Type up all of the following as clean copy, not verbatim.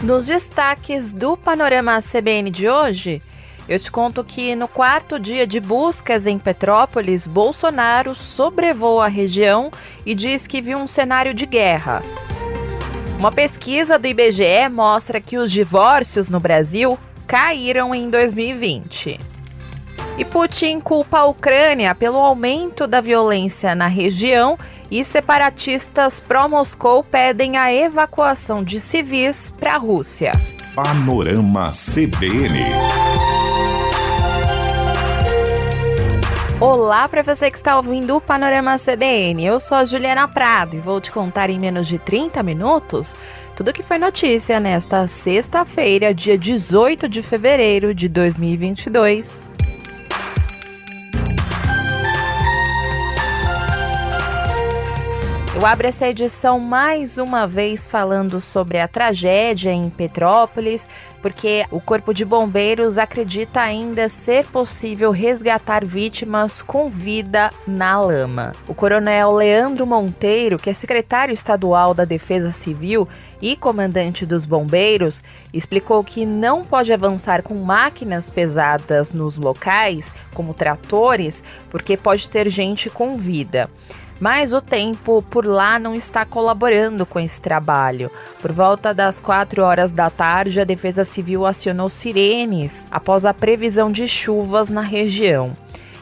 Nos destaques do Panorama CBN de hoje, eu te conto que no 4º dia de buscas em Petrópolis, Bolsonaro sobrevoa a região e diz que viu um cenário de guerra. Uma pesquisa do IBGE mostra que os divórcios no Brasil caíram em 2020. E Putin culpa a Ucrânia pelo aumento da violência na região e separatistas pró-Moscou pedem a evacuação de civis para a Rússia. Panorama CBN. Olá para você que está ouvindo o Panorama CBN. Eu sou a Juliana Prado e vou te contar em menos de 30 minutos tudo que foi notícia nesta sexta-feira, dia 18 de fevereiro de 2022. Eu abro essa edição mais uma vez falando sobre a tragédia em Petrópolis, porque o Corpo de Bombeiros acredita ainda ser possível resgatar vítimas com vida na lama. O coronel Leandro Monteiro, que é secretário estadual da Defesa Civil e comandante dos bombeiros, explicou que não pode avançar com máquinas pesadas nos locais, como tratores, porque pode ter gente com vida. Mas o tempo por lá não está colaborando com esse trabalho. Por volta das 4 horas da tarde, a Defesa Civil acionou sirenes após a previsão de chuvas na região.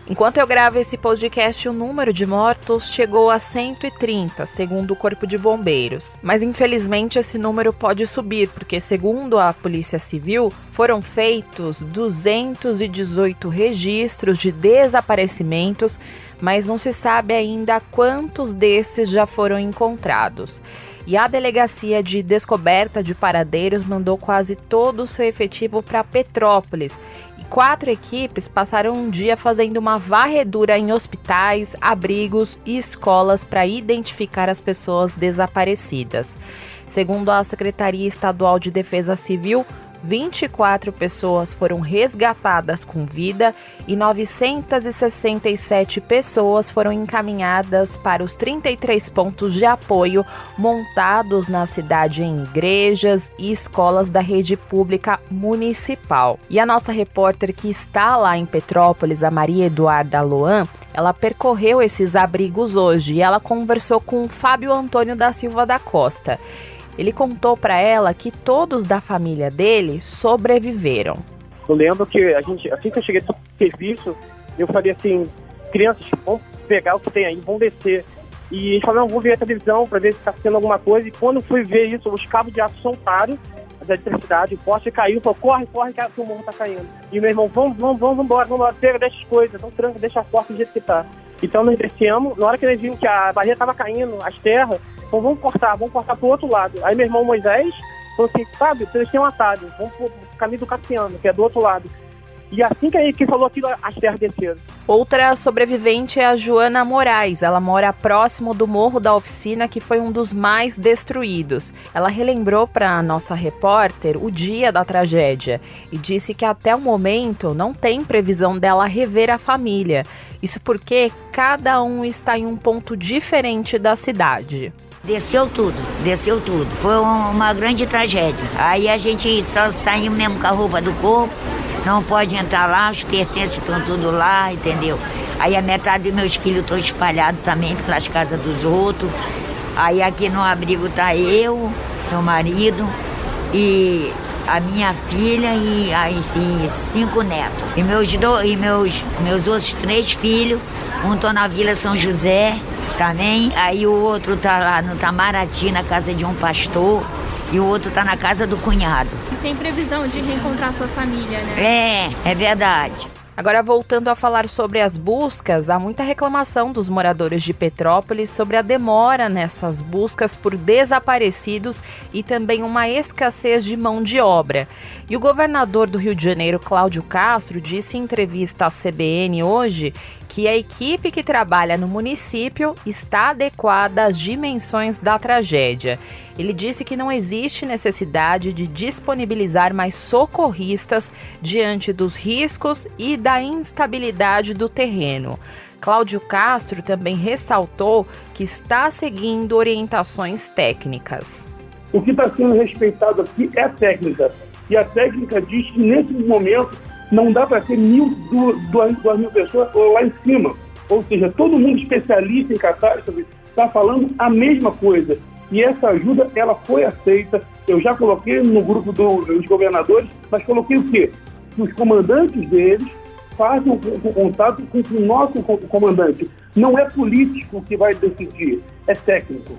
Enquanto eu gravo esse podcast, o número de mortos chegou a 130, segundo o Corpo de Bombeiros. Mas infelizmente esse número pode subir, porque segundo a Polícia Civil, foram feitos 218 registros de desaparecimentos, mas não se sabe ainda quantos desses já foram encontrados. E a Delegacia de Descoberta de Paradeiros mandou quase todo o seu efetivo para Petrópolis. E 4 equipes passaram um dia fazendo uma varredura em hospitais, abrigos e escolas para identificar as pessoas desaparecidas. Segundo a Secretaria Estadual de Defesa Civil, 24 pessoas foram resgatadas com vida e 967 pessoas foram encaminhadas para os 33 pontos de apoio montados na cidade em igrejas e escolas da rede pública municipal. E a nossa repórter que está lá em Petrópolis, a Maria Eduarda Loan, ela percorreu esses abrigos hoje e ela conversou com o Fábio Antônio da Silva da Costa. Ele contou para ela que todos da família dele sobreviveram. Eu lembro que assim que eu cheguei do serviço, eu falei assim, crianças, vão pegar o que tem aí, vão descer. E eles falaram, não, vou ver a televisão para ver se está acontecendo alguma coisa. E quando eu fui ver isso, os cabos de aço soltaram da eletricidade, o poste caiu, falou, corre, que o morro está caindo. E meu irmão, vamos embora, pega, deixa as coisas, não tranca, deixa a porta do jeito que está. Então nós descemos, na hora que eles viram que a barreira estava caindo, as terras, então vamos cortar pro outro lado. Aí meu irmão Moisés falou assim, sabe, vocês têm um atalho, vamos pro caminho do Cassiano, que é do outro lado. E assim que falou aquilo, as terras desceram. Outra sobrevivente é a Joana Moraes. Ela mora próximo do Morro da Oficina, que foi um dos mais destruídos. Ela relembrou para a nossa repórter o dia da tragédia e disse que até o momento não tem previsão dela rever a família. Isso porque cada um está em um ponto diferente da cidade. Desceu tudo. Foi uma grande tragédia. Aí a gente só saiu mesmo com a roupa do corpo, não pode entrar lá, os pertences estão tudo lá, entendeu? Aí a metade dos meus filhos estão espalhados também pelas casas dos outros. Aí aqui no abrigo tá eu, meu marido e a minha filha e 5 netos. E meus outros 3 filhos, um estão na Vila São José também, aí o outro tá lá no Itamaraty, na casa de um pastor, e o outro tá na casa do cunhado. E sem previsão de reencontrar sua família, né? É verdade. Agora, voltando a falar sobre as buscas, há muita reclamação dos moradores de Petrópolis sobre a demora nessas buscas por desaparecidos e também uma escassez de mão de obra. E o governador do Rio de Janeiro, Cláudio Castro, disse em entrevista à CBN hoje que a equipe que trabalha no município está adequada às dimensões da tragédia. Ele disse que não existe necessidade de disponibilizar mais socorristas diante dos riscos e da instabilidade do terreno. Cláudio Castro também ressaltou que está seguindo orientações técnicas. O que está sendo respeitado aqui é a técnica. E a técnica diz que, nesse momento, não dá para ter 2.000 pessoas lá em cima. Ou seja, todo mundo especialista em catástrofe está falando a mesma coisa. E essa ajuda, ela foi aceita. Eu já coloquei no grupo dos governadores, mas coloquei o quê? Que os comandantes deles façam o contato com o nosso comandante. Não é político que vai decidir, é técnico.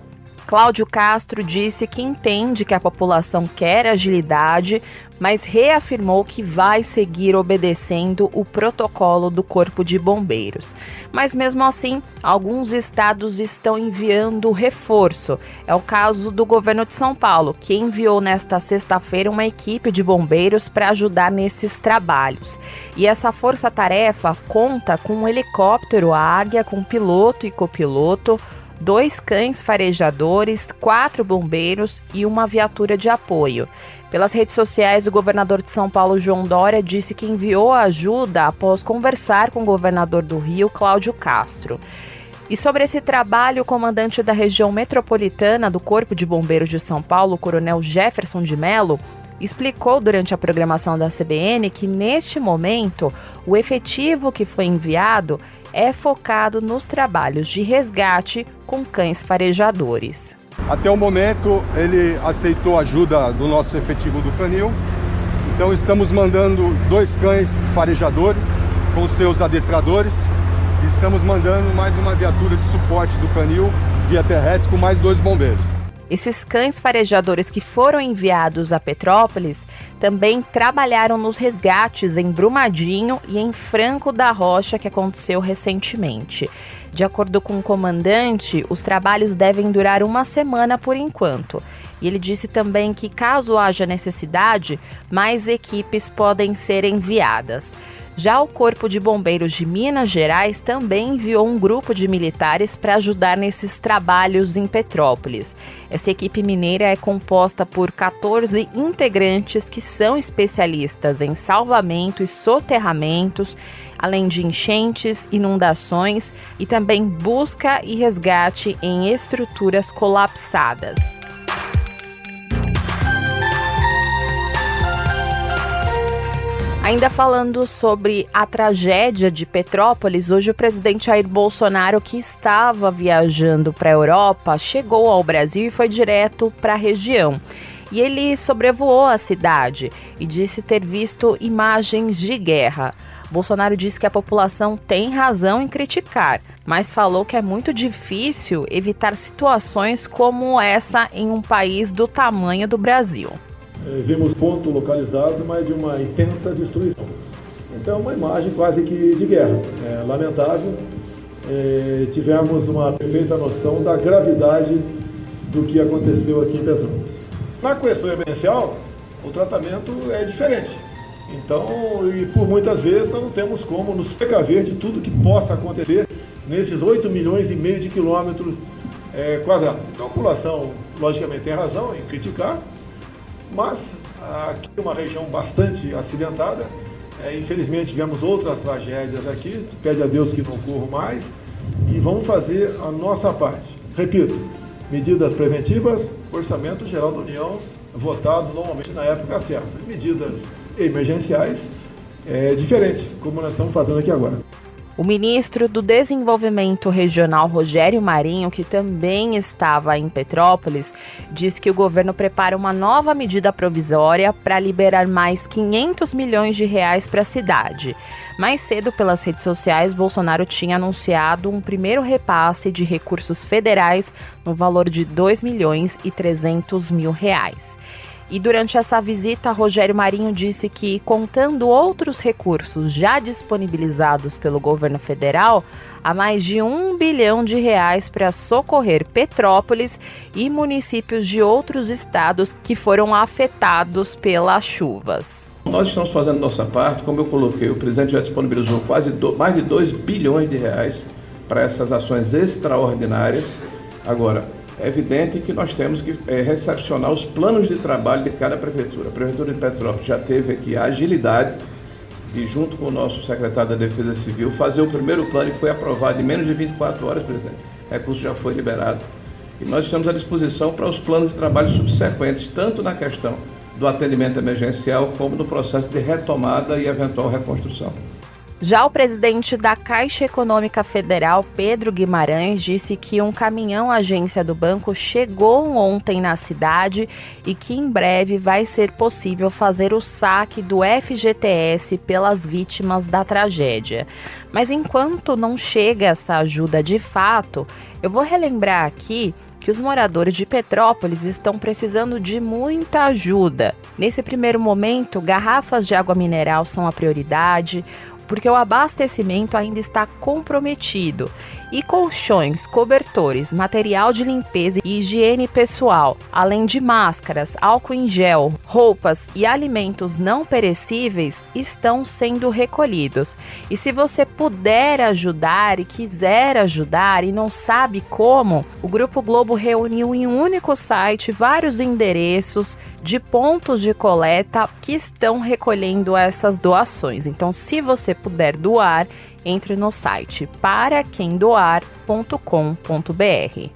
Cláudio Castro disse que entende que a população quer agilidade, mas reafirmou que vai seguir obedecendo o protocolo do Corpo de Bombeiros. Mas mesmo assim, alguns estados estão enviando reforço. É o caso do governo de São Paulo, que enviou nesta sexta-feira uma equipe de bombeiros para ajudar nesses trabalhos. E essa força-tarefa conta com um helicóptero Águia com piloto e copiloto, 2 cães farejadores, 4 bombeiros e uma viatura de apoio. Pelas redes sociais, o governador de São Paulo, João Dória, disse que enviou a ajuda após conversar com o governador do Rio, Cláudio Castro. E sobre esse trabalho, o comandante da região metropolitana do Corpo de Bombeiros de São Paulo, o coronel Jefferson de Mello, explicou durante a programação da CBN que, neste momento, o efetivo que foi enviado é focado nos trabalhos de resgate com cães farejadores. Até o momento, ele aceitou a ajuda do nosso efetivo do Canil. Então, estamos mandando 2 cães farejadores com seus adestradores. E estamos mandando mais uma viatura de suporte do Canil via terrestre com mais 2 bombeiros. Esses cães farejadores que foram enviados a Petrópolis também trabalharam nos resgates em Brumadinho e em Franco da Rocha, que aconteceu recentemente. De acordo com o comandante, os trabalhos devem durar 1 semana por enquanto. E ele disse também que, caso haja necessidade, mais equipes podem ser enviadas. Já o Corpo de Bombeiros de Minas Gerais também enviou um grupo de militares para ajudar nesses trabalhos em Petrópolis. Essa equipe mineira é composta por 14 integrantes que são especialistas em salvamento e soterramentos, além de enchentes, inundações e também busca e resgate em estruturas colapsadas. Ainda falando sobre a tragédia de Petrópolis, hoje o presidente Jair Bolsonaro, que estava viajando para a Europa, chegou ao Brasil e foi direto para a região. E ele sobrevoou a cidade e disse ter visto imagens de guerra. Bolsonaro disse que a população tem razão em criticar, mas falou que é muito difícil evitar situações como essa em um país do tamanho do Brasil. Vimos ponto localizado, mas de uma intensa destruição. Então é uma imagem quase que de guerra. É lamentável. Tivemos uma perfeita noção da gravidade do que aconteceu aqui em Petrópolis. Na questão emergencial, o tratamento é diferente. Então, e por muitas vezes, nós não temos como nos precaver de tudo que possa acontecer nesses 8,5 milhões de quilômetros quadrados. Então a população, logicamente, tem razão em criticar, mas aqui é uma região bastante acidentada. Infelizmente tivemos outras tragédias aqui, pede a Deus que não ocorram mais, e vamos fazer a nossa parte. Repito, medidas preventivas, Orçamento Geral da União, votado normalmente na época certa. Medidas emergenciais, diferente, como nós estamos fazendo aqui agora. O ministro do Desenvolvimento Regional, Rogério Marinho, que também estava em Petrópolis, disse que o governo prepara uma nova medida provisória para liberar mais 500 milhões de reais para a cidade. Mais cedo, pelas redes sociais, Bolsonaro tinha anunciado um primeiro repasse de recursos federais no valor de 2 milhões e 300 mil reais. E durante essa visita, Rogério Marinho disse que, contando outros recursos já disponibilizados pelo governo federal, há mais de 1 bilhão de reais para socorrer Petrópolis e municípios de outros estados que foram afetados pelas chuvas. Nós estamos fazendo nossa parte, como eu coloquei, o presidente já disponibilizou mais de 2 bilhões de reais para essas ações extraordinárias. Agora, é evidente que nós temos que recepcionar os planos de trabalho de cada prefeitura. A Prefeitura de Petrópolis já teve aqui a agilidade de, junto com o nosso secretário da Defesa Civil, fazer o primeiro plano que foi aprovado em menos de 24 horas, presidente. O recurso já foi liberado. E nós estamos à disposição para os planos de trabalho subsequentes, tanto na questão do atendimento emergencial, como no processo de retomada e eventual reconstrução. Já o presidente da Caixa Econômica Federal, Pedro Guimarães, disse que um caminhão-agência do banco chegou ontem na cidade e que em breve vai ser possível fazer o saque do FGTS pelas vítimas da tragédia. Mas enquanto não chega essa ajuda de fato, eu vou relembrar aqui que os moradores de Petrópolis estão precisando de muita ajuda. Nesse primeiro momento, garrafas de água mineral são a prioridade, porque o abastecimento ainda está comprometido. E colchões, cobertores, material de limpeza e higiene pessoal, além de máscaras, álcool em gel, roupas e alimentos não perecíveis estão sendo recolhidos. E se você puder ajudar e quiser ajudar e não sabe como, o Grupo Globo reuniu em um único site vários endereços de pontos de coleta que estão recolhendo essas doações. Então, se você puder doar, entre no site paraquemdoar.com.br.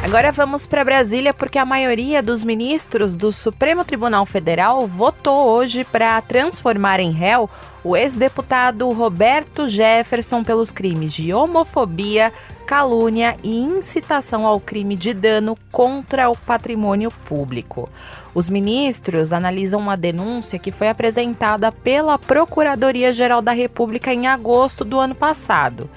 Agora vamos para Brasília, porque a maioria dos ministros do Supremo Tribunal Federal votou hoje para transformar em réu o ex-deputado Roberto Jefferson pelos crimes de homofobia, calúnia e incitação ao crime de dano contra o patrimônio público. Os ministros analisam uma denúncia que foi apresentada pela Procuradoria-Geral da República em agosto do ano passado.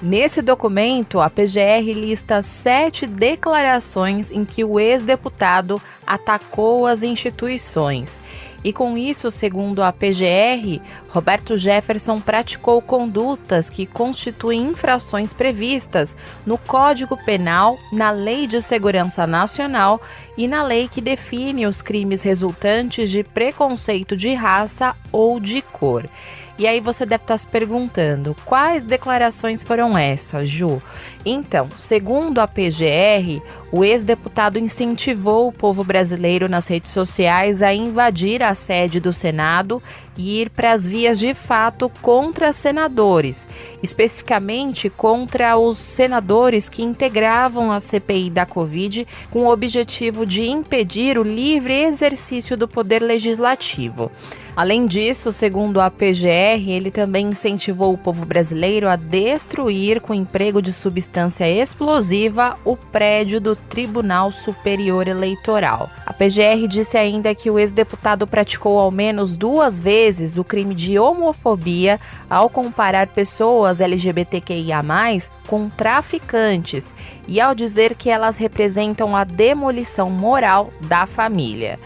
Nesse documento, a PGR lista 7 declarações em que o ex-deputado atacou as instituições. E com isso, segundo a PGR, Roberto Jefferson praticou condutas que constituem infrações previstas no Código Penal, na Lei de Segurança Nacional e na lei que define os crimes resultantes de preconceito de raça ou de cor. E aí você deve estar se perguntando, quais declarações foram essas, Ju? Então, segundo a PGR, o ex-deputado incentivou o povo brasileiro nas redes sociais a invadir a sede do Senado e ir para as vias de fato contra senadores, especificamente contra os senadores que integravam a CPI da Covid com o objetivo de impedir o livre exercício do poder legislativo. Além disso, segundo a PGR, ele também incentivou o povo brasileiro a destruir com emprego de substância explosiva o prédio do Tribunal Superior Eleitoral. A PGR disse ainda que o ex-deputado praticou ao menos 2 vezes o crime de homofobia ao comparar pessoas LGBTQIA+, com traficantes e ao dizer que elas representam a demolição moral da família.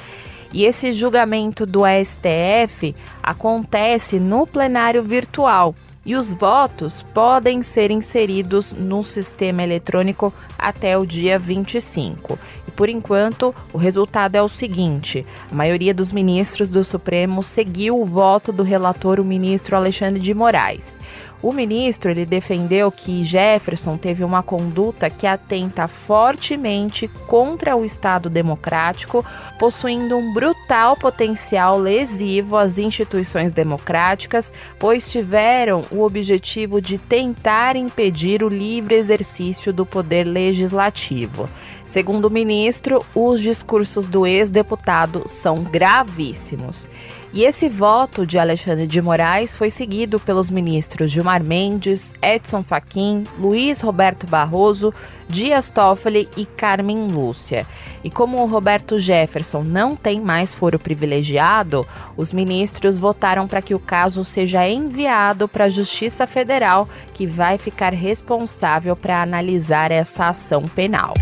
E esse julgamento do STF acontece no plenário virtual e os votos podem ser inseridos no sistema eletrônico até o dia 25. E por enquanto, o resultado é o seguinte: a maioria dos ministros do Supremo seguiu o voto do relator, o ministro Alexandre de Moraes. O ministro ele defendeu que Jefferson teve uma conduta que atenta fortemente contra o Estado democrático, possuindo um brutal potencial lesivo às instituições democráticas, pois tiveram o objetivo de tentar impedir o livre exercício do poder legislativo. Segundo o ministro, os discursos do ex-deputado são gravíssimos. E esse voto de Alexandre de Moraes foi seguido pelos ministros Gilmar Mendes, Edson Fachin, Luiz Roberto Barroso, Dias Toffoli e Carmen Lúcia. E como o Roberto Jefferson não tem mais foro privilegiado, os ministros votaram para que o caso seja enviado para a Justiça Federal, que vai ficar responsável para analisar essa ação penal.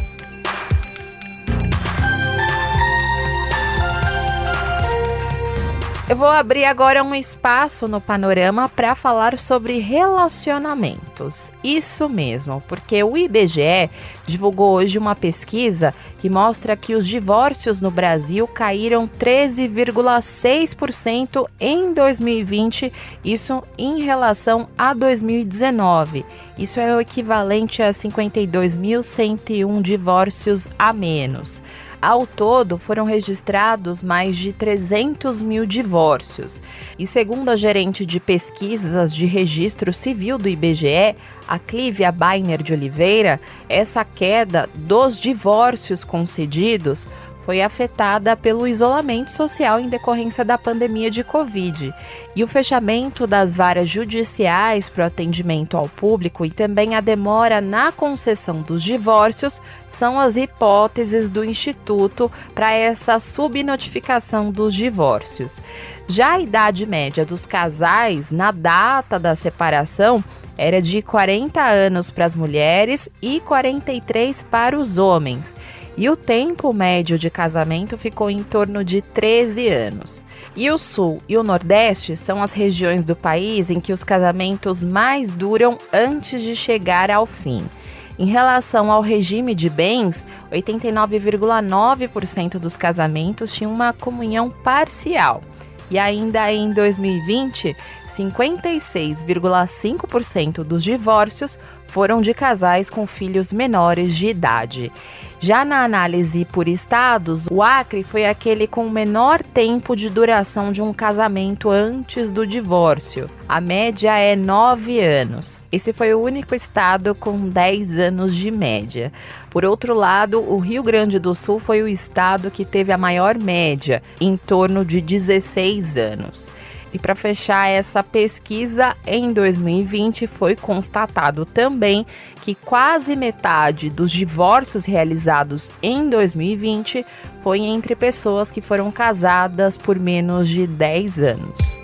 Eu vou abrir agora um espaço no Panorama para falar sobre relacionamentos. Isso mesmo, porque o IBGE divulgou hoje uma pesquisa que mostra que os divórcios no Brasil caíram 13,6% em 2020, isso em relação a 2019. Isso é o equivalente a 52.101 divórcios a menos. Ao todo, foram registrados mais de 300 mil divórcios. E segundo a gerente de pesquisas de registro civil do IBGE, a Clívia Bainer de Oliveira, essa queda dos divórcios concedidos foi afetada pelo isolamento social em decorrência da pandemia de Covid e o fechamento das varas judiciais para o atendimento ao público e também a demora na concessão dos divórcios são as hipóteses do Instituto para essa subnotificação dos divórcios. Já a idade média dos casais na data da separação era de 40 anos para as mulheres e 43 para os homens. E o tempo médio de casamento ficou em torno de 13 anos. E o Sul e o Nordeste são as regiões do país em que os casamentos mais duram antes de chegar ao fim. Em relação ao regime de bens, 89,9% dos casamentos tinham uma comunhão parcial. E ainda em 2020, 56,5% dos divórcios foram de casais com filhos menores de idade. Já na análise por estados, o Acre foi aquele com o menor tempo de duração de um casamento antes do divórcio. A média é 9 anos. Esse foi o único estado com 10 anos de média. Por outro lado, o Rio Grande do Sul foi o estado que teve a maior média, em torno de 16 anos. E para fechar essa pesquisa, em 2020 foi constatado também que quase metade dos divórcios realizados em 2020 foi entre pessoas que foram casadas por menos de 10 anos.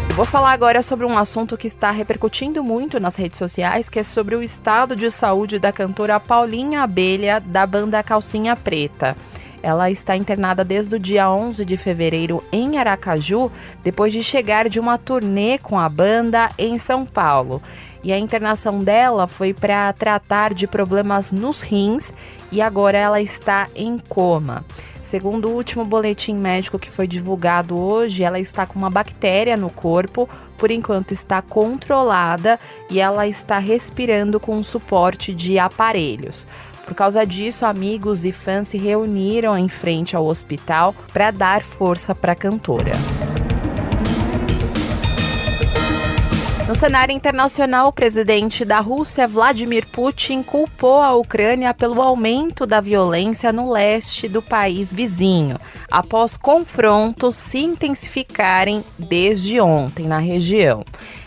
Eu vou falar agora sobre um assunto que está repercutindo muito nas redes sociais, que é sobre o estado de saúde da cantora Paulinha Abelha, da banda Calcinha Preta. Ela está internada desde o dia 11 de fevereiro em Aracaju, depois de chegar de uma turnê com a banda em São Paulo. E a internação dela foi para tratar de problemas nos rins e agora ela está em coma. Segundo o último boletim médico que foi divulgado hoje, ela está com uma bactéria no corpo, por enquanto está controlada e ela está respirando com suporte de aparelhos. Por causa disso, amigos e fãs se reuniram em frente ao hospital para dar força para a cantora. No cenário internacional, o presidente da Rússia, Vladimir Putin, culpou a Ucrânia pelo aumento da violência no leste do país vizinho, após confrontos se intensificarem desde ontem na região.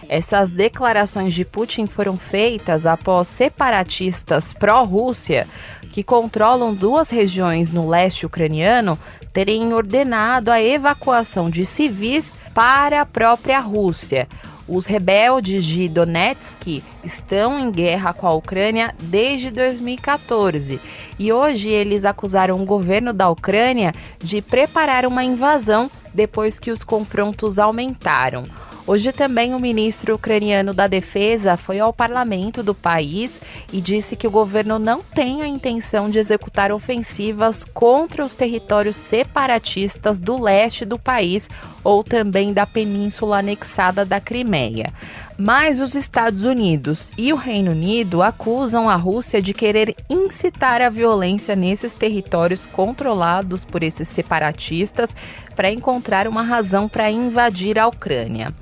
Essas declarações de Putin foram feitas após separatistas pró-Rússia, que controlam 2 regiões no leste ucraniano, terem ordenado a evacuação de civis para a própria Rússia. Os rebeldes de Donetsk estão em guerra com a Ucrânia desde 2014 e hoje eles acusaram o governo da Ucrânia de preparar uma invasão depois que os confrontos aumentaram. Hoje também o ministro ucraniano da Defesa foi ao parlamento do país e disse que o governo não tem a intenção de executar ofensivas contra os territórios separatistas do leste do país ou também da península anexada da Crimeia. Mas os Estados Unidos e o Reino Unido acusam a Rússia de querer incitar a violência nesses territórios controlados por esses separatistas para encontrar uma razão para invadir a Ucrânia.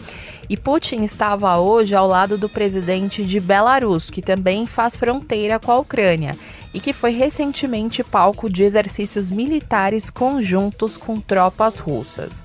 E Putin estava hoje ao lado do presidente de Belarus, que também faz fronteira com a Ucrânia e que foi recentemente palco de exercícios militares conjuntos com tropas russas.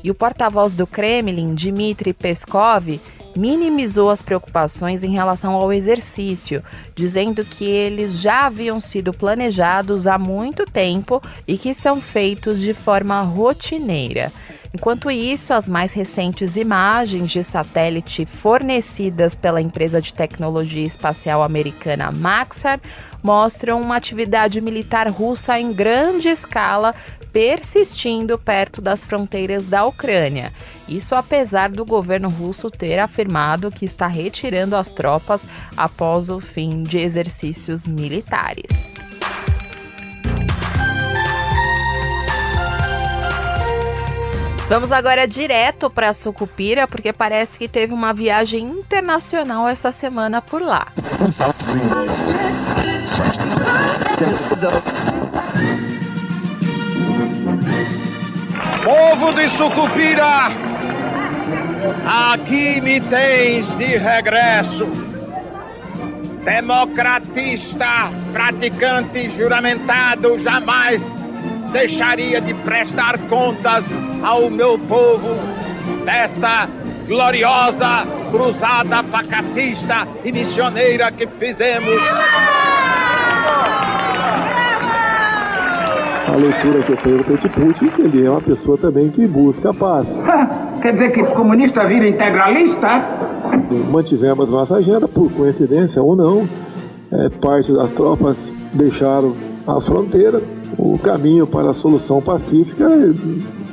E o porta-voz do Kremlin, Dmitry Peskov, minimizou as preocupações em relação ao exercício, dizendo que eles já haviam sido planejados há muito tempo e que são feitos de forma rotineira. Enquanto isso, as mais recentes imagens de satélite fornecidas pela empresa de tecnologia espacial americana Maxar mostram uma atividade militar russa em grande escala persistindo perto das fronteiras da Ucrânia. Isso apesar do governo russo ter afirmado que está retirando as tropas após o fim de exercícios militares. Vamos agora direto para Sucupira, porque parece que teve uma viagem internacional essa semana por lá. Povo de Sucupira, aqui me tens de regresso. Democratista, praticante juramentado, jamais deixaria de prestar contas ao meu povo desta gloriosa cruzada pacatista e missioneira que fizemos. A leitura que eu tenho do presidente Putin, ele é uma pessoa também que busca a paz. Quer dizer que comunista vira integralista? Mantivemos nossa agenda, por coincidência ou não, parte das tropas deixaram a fronteira. O caminho para a solução pacífica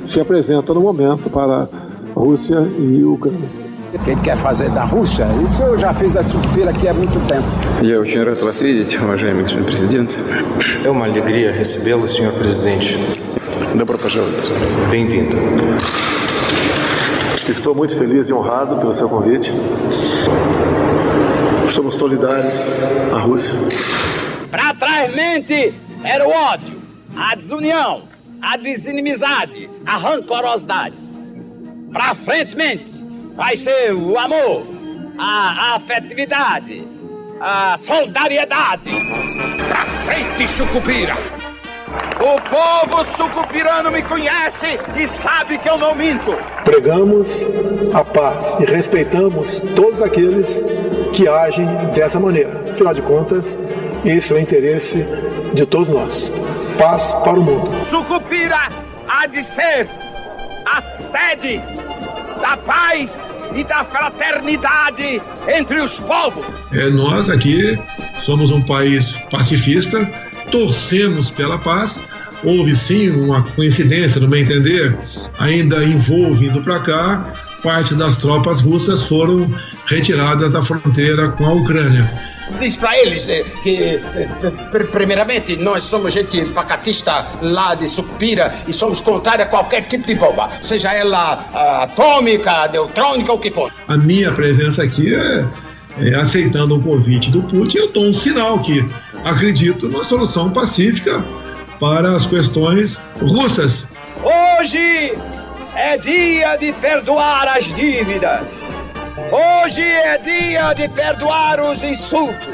se apresenta no momento para a Rússia e a Ucrânia. O que ele quer fazer da Rússia? Isso eu já fiz a Sucupira aqui há muito tempo. Я очень рад вас видеть, уважаемый господин президент. É uma alegria recebê-lo, senhor presidente. Добро пожаловать, senhor presidente. Bem-vindo. Estou muito feliz e honrado pelo seu convite. Somos solidários à Rússia. Para trás mente era o ódio, a desunião, a desinimizade, a rancorosidade. Para frente mente vai ser o amor, a afetividade, a solidariedade. Pra frente, Sucupira! O povo sucupirano me conhece e sabe que eu não minto. Pregamos a paz e respeitamos todos aqueles que agem dessa maneira. Afinal de contas, esse é o interesse de todos nós. Paz para o mundo. Sucupira há de ser a sede da paz e da fraternidade entre os povos. Nós aqui somos um país pacifista, torcemos pela paz. Houve sim uma coincidência, no meu entender, ainda vindo para cá, parte das tropas russas foram retiradas da fronteira com a Ucrânia. Diz para eles que, primeiramente, nós somos gente pacatista lá de Sucupira e somos contrários a qualquer tipo de bomba, seja ela atômica, neutrônica ou o que for. A minha presença aqui aceitando o convite do Putin, eu dou um sinal que acredito numa solução pacífica para as questões russas. Hoje é dia de perdoar as dívidas. Hoje é dia de perdoar os insultos,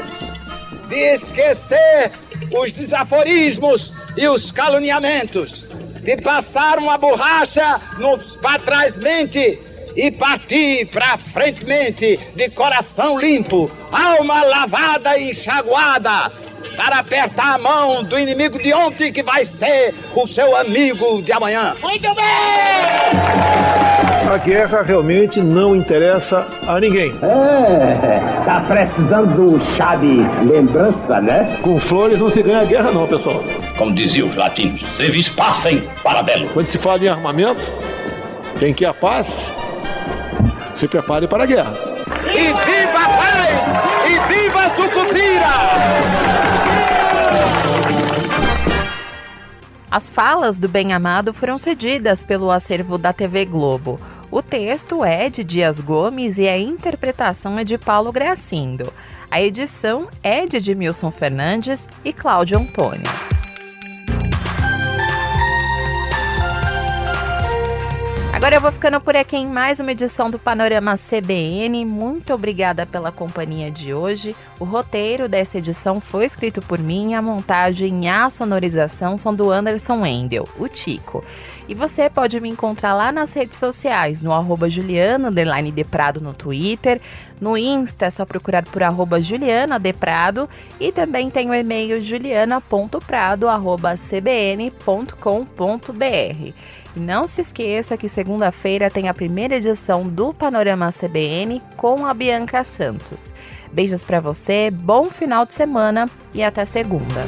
de esquecer os desaforismos e os caluniamentos, de passar uma borracha nos para trás mente e partir para frente mente de coração limpo, alma lavada e enxaguada, para apertar a mão do inimigo de ontem que vai ser o seu amigo de amanhã. Muito bem! A guerra realmente não interessa a ninguém. Tá precisando do chá de lembrança, né? Com flores não se ganha guerra não, pessoal. Como diziam os latinos, servis pacem, para bello. Quando se fala em armamento, quem quer a paz, se prepare para a guerra. E viva a paz! E viva a Sucupira! As falas do Bem-Amado foram cedidas pelo acervo da TV Globo. O texto é de Dias Gomes e a interpretação é de Paulo Gracindo. A edição é de Edmilson Fernandes e Cláudio Antônio. Agora eu vou ficando por aqui em mais uma edição do Panorama CBN. Muito obrigada pela companhia de hoje. O roteiro dessa edição foi escrito por mim, a montagem e a sonorização são do Anderson Wendel, o Tico. E você pode me encontrar lá nas redes sociais, no @Juliana_Deprado no Twitter, no Insta é só procurar por @JulianaDeprado e também tem o e-mail juliana.prado@cbn.com.br. E não se esqueça que segunda-feira tem a primeira edição do Panorama CBN com a Bianca Santos. Beijos pra você, bom final de semana e até segunda.